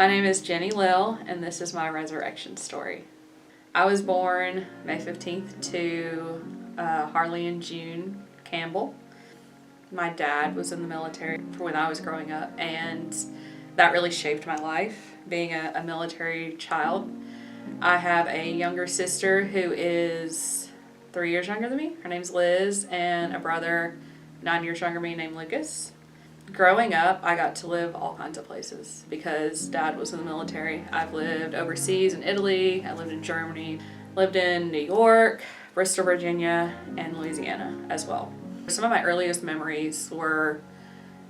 My name is Jeni Lill, and this is my resurrection story. I was born May 15th to Harley and June Campbell. My dad was in the military when I was growing up, and that really shaped my life, being a military child. I have a younger sister who is 3 years younger than me. Her name's Liz, and a brother 9 years younger than me named Lucas. Growing up, I got to live all kinds of places because Dad was in the military. I've lived overseas in Italy, I lived in Germany, lived in New York, Bristol, Virginia, and Louisiana as well. Some of my earliest memories were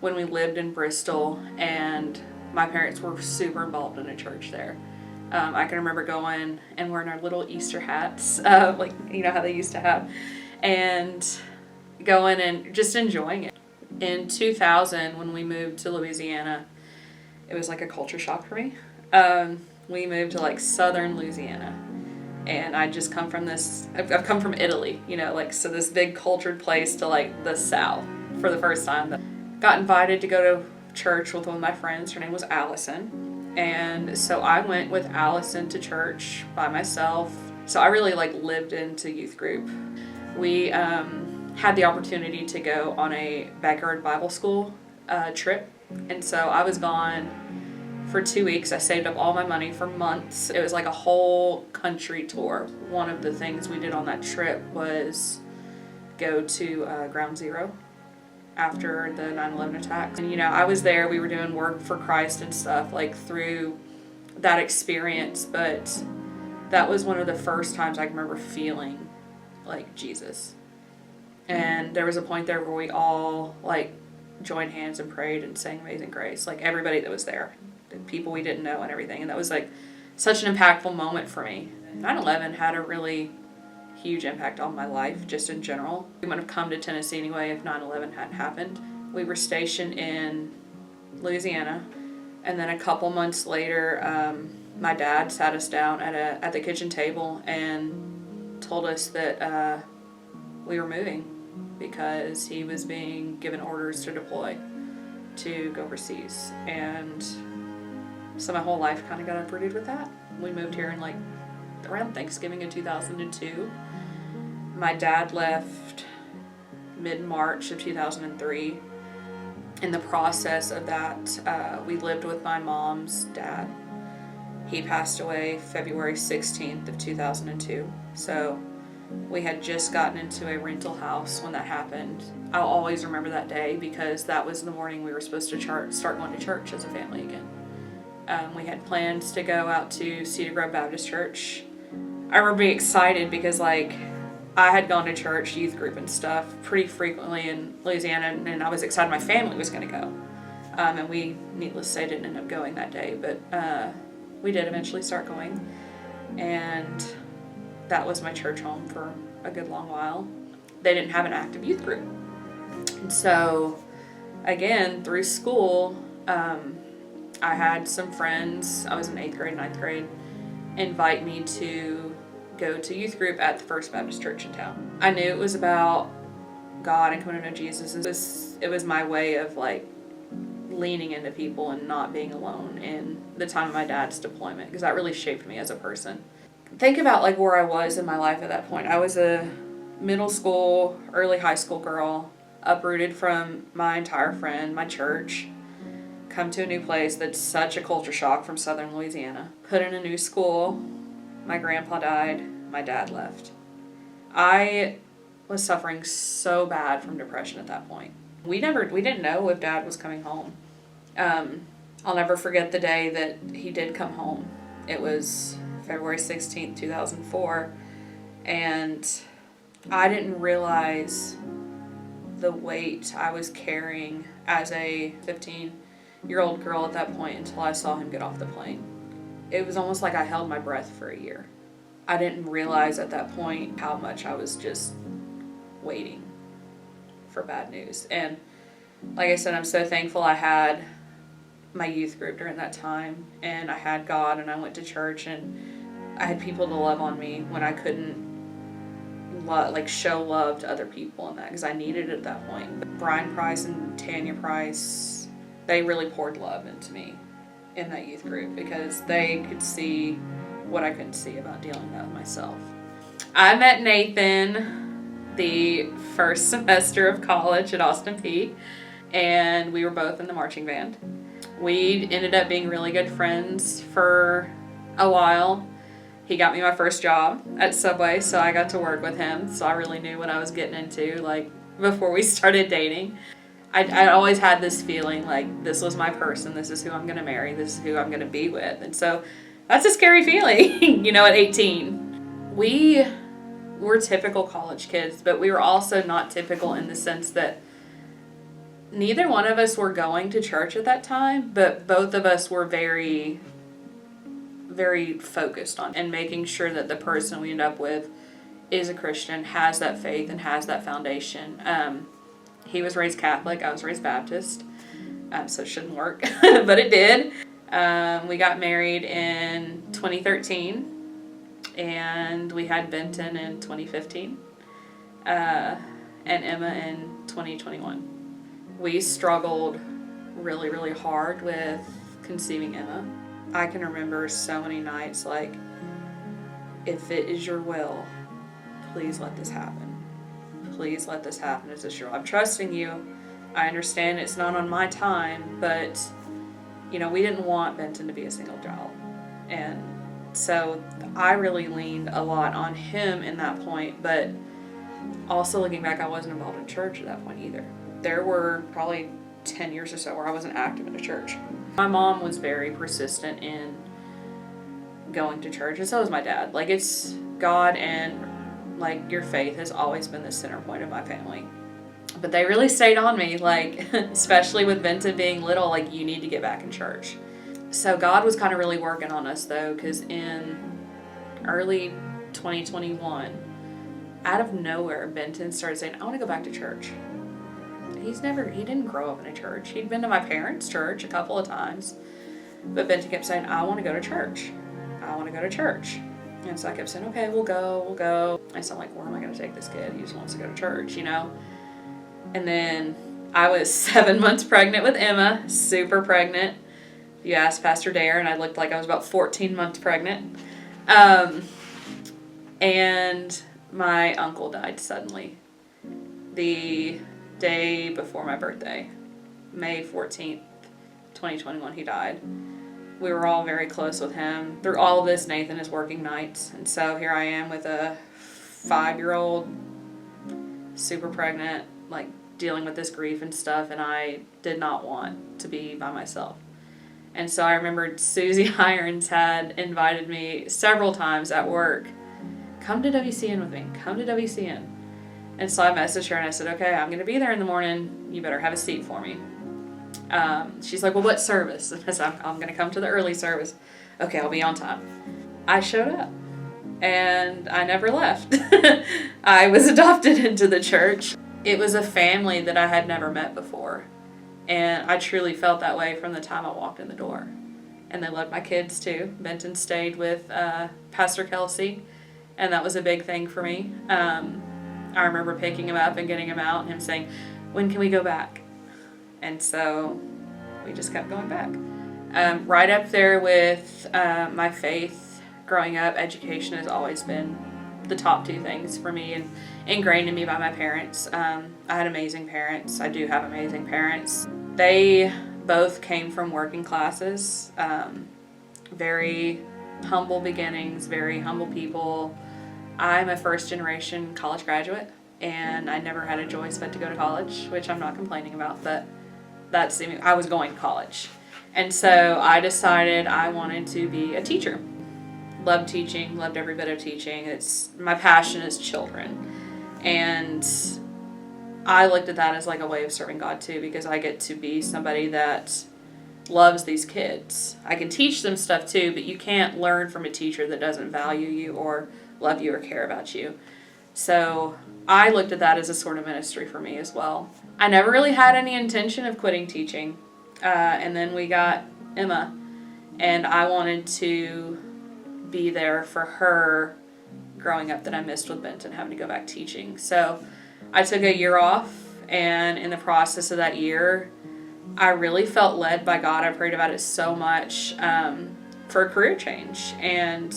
when we lived in Bristol and my parents were super involved in a church there. I can remember going and wearing our little Easter hats, like you know how they used to have, and going and just enjoying it. In 2000, when we moved to Louisiana, it was like a culture shock for me. We moved to like southern Louisiana, and I just come from this, I've come from Italy, you know, like, so this big cultured place to like the south for the first time. Got invited to go to church with one of my friends. Her name was Allison. And so I went with Allison to church by myself. So I really like lived into youth group. We had the opportunity to go on a backyard Bible school trip. And so I was gone for 2 weeks. I saved up all my money for months. It was like a whole country tour. One of the things we did on that trip was go to Ground Zero after the 9/11 attacks. And you know, I was there, we were doing work for Christ and stuff like through that experience, but that was one of the first times I can remember feeling like Jesus. And there was a point there where we all like joined hands and prayed and sang Amazing Grace, like everybody that was there, the people we didn't know and everything. And that was like such an impactful moment for me. 9/11 had a really huge impact on my life just in general. We wouldn't have come to Tennessee anyway if 9/11 hadn't happened. We were stationed in Louisiana, and then a couple months later, my dad sat us down at the kitchen table and told us that we were moving because he was being given orders to deploy to go overseas. And so my whole life kind of got uprooted with that. We moved here in like around Thanksgiving of 2002. My dad left mid-March of 2003. In the process of that, we lived with my mom's dad. He passed away February 16th of 2002. So we had just gotten into a rental house when that happened. I'll always remember that day because that was the morning we were supposed to start going to church as a family again. We had plans to go out to Cedar Grove Baptist Church. I remember being excited because like I had gone to church, youth group and stuff pretty frequently in Louisiana, and I was excited my family was going to go. And we, needless to say, didn't end up going that day, but we did eventually start going. And that was my church home for a good long while. They didn't have an active youth group. And so, again, through school, I had some friends, I was in 8th grade, 9th grade, invite me to go to youth group at the First Baptist Church in town. I knew it was about God and coming to know Jesus. It was my way of like leaning into people and not being alone in the time of my dad's deployment, because that really shaped me as a person. Think about like where I was in my life at that point. I was a middle school, early high school girl, uprooted from my entire friend, my church, come to a new place that's such a culture shock from southern Louisiana, put in a new school. My grandpa died, my dad left. I was suffering so bad from depression at that point. We didn't know if Dad was coming home. I'll never forget the day that he did come home. It was February 16th, 2004, and I didn't realize the weight I was carrying as a 15-year-old girl at that point until I saw him get off the plane. It was almost like I held my breath for a year. I didn't realize at that point how much I was just waiting for bad news. And like I said, I'm so thankful I had my youth group during that time, and I had God, and I went to church, and I had people to love on me when I couldn't show love to other people in that, because I needed it at that point. But Brian Price and Tanya Price, they really poured love into me in that youth group because they could see what I couldn't see about dealing with that myself. I met Nathan the first semester of college at Austin Peay, and we were both in the marching band. We ended up being really good friends for a while. He got me my first job at Subway, so I got to work with him, so I really knew what I was getting into, like, before we started dating. I always had this feeling like this was my person, this is who I'm going to marry, this is who I'm going to be with. And so that's a scary feeling, at 18. We were typical college kids, but we were also not typical in the sense that neither one of us were going to church at that time, but both of us were very, very focused on and making sure that the person we end up with is a Christian, has that faith, and has that foundation. He was raised Catholic, I was raised Baptist, so it shouldn't work, but it did. We got married in 2013, and we had Benton in 2015, and Emma in 2021. We struggled really, really hard with conceiving Emma. I can remember so many nights like, if it is your will, please let this happen. Please let this happen. Is this your will? I'm trusting you. I understand it's not on my time, but, we didn't want Benton to be a single child. And so I really leaned a lot on him in that point, but also looking back, I wasn't involved in church at that point either. There were probably 10 years or so where I wasn't active in a church. My mom was very persistent in going to church, and so was my dad. Like, it's God and, like, your faith has always been the center point of my family. But they really stayed on me, like, especially with Benton being little, like, you need to get back in church. So God was kind of really working on us, though, because in early 2021, out of nowhere, Benton started saying, I want to go back to church. He didn't grow up in a church. He'd been to my parents' church a couple of times, but Benton kept saying, I want to go to church. I want to go to church. And so I kept saying, okay, we'll go. And so I'm like, where am I going to take this kid? He just wants to go to church, And then I was 7 months pregnant with Emma, super pregnant. You asked Pastor Dare, and I looked like I was about 14 months pregnant. And my uncle died suddenly. The day before my birthday, May 14th, 2021, he died. We were all very close with him. Through all of this, Nathan is working nights. And so here I am with a 5-year-old, super pregnant, like dealing with this grief and stuff. And I did not want to be by myself. And so I remembered Susie Irons had invited me several times at work, come to WCN with me, come to WCN. And so I messaged her and I said, okay, I'm going to be there in the morning. You better have a seat for me. She's like, well, what service? And I said, I'm going to come to the early service. Okay, I'll be on time. I showed up and I never left. I was adopted into the church. It was a family that I had never met before. And I truly felt that way from the time I walked in the door. And they loved my kids too. Benton stayed with Pastor Kelsey, and that was a big thing for me. I remember picking him up and getting him out and him saying, when can we go back? And so we just kept going back. Right up there with my faith growing up, education has always been the top two things for me and ingrained in me by my parents. I had amazing parents. I do have amazing parents. They both came from working classes, very humble beginnings, very humble people. I'm a first-generation college graduate, and I never had a choice but to go to college, which I'm not complaining about, but I was going to college. And so I decided I wanted to be a teacher. Loved teaching, loved every bit of teaching. My passion is children. And I looked at that as like a way of serving God too, because I get to be somebody that loves these kids. I can teach them stuff too, but you can't learn from a teacher that doesn't value you or love you or care about you. So I looked at that as a sort of ministry for me as well. I never really had any intention of quitting teaching. And then we got Emma, and I wanted to be there for her growing up that I missed with Benton, having to go back teaching. So I took a year off, and in the process of that year, I really felt led by God. I prayed about it so much for a career change. And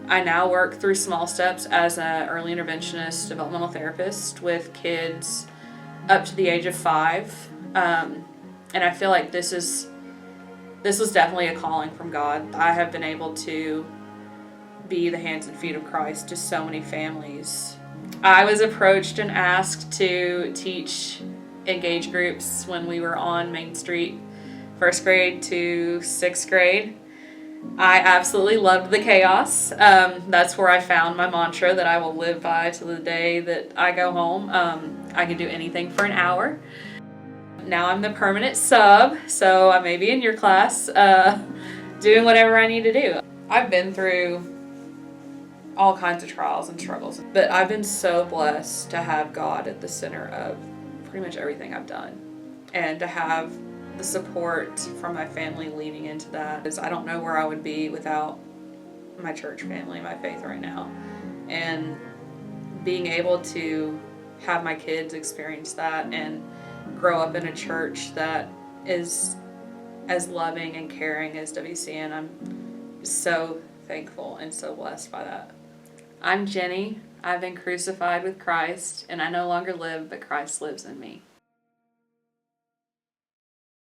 I now work through small steps as an early interventionist developmental therapist with kids up to the age of 5. And I feel like this was definitely a calling from God. I have been able to be the hands and feet of Christ to so many families. I was approached and asked to teach engage groups when we were on Main Street, 1st grade to 6th grade. I absolutely loved the chaos. That's where I found my mantra that I will live by till the day that I go home. I can do anything for an hour. Now I'm the permanent sub, so I may be in your class doing whatever I need to do. I've been through all kinds of trials and struggles, but I've been so blessed to have God at the center of pretty much everything I've done, and to have the support from my family leading into that. Because I don't know where I would be without my church family, my faith right now. And being able to have my kids experience that and grow up in a church that is as loving and caring as WCN, I'm so thankful and so blessed by that. I'm Jenny. I've been crucified with Christ, and I no longer live, but Christ lives in me.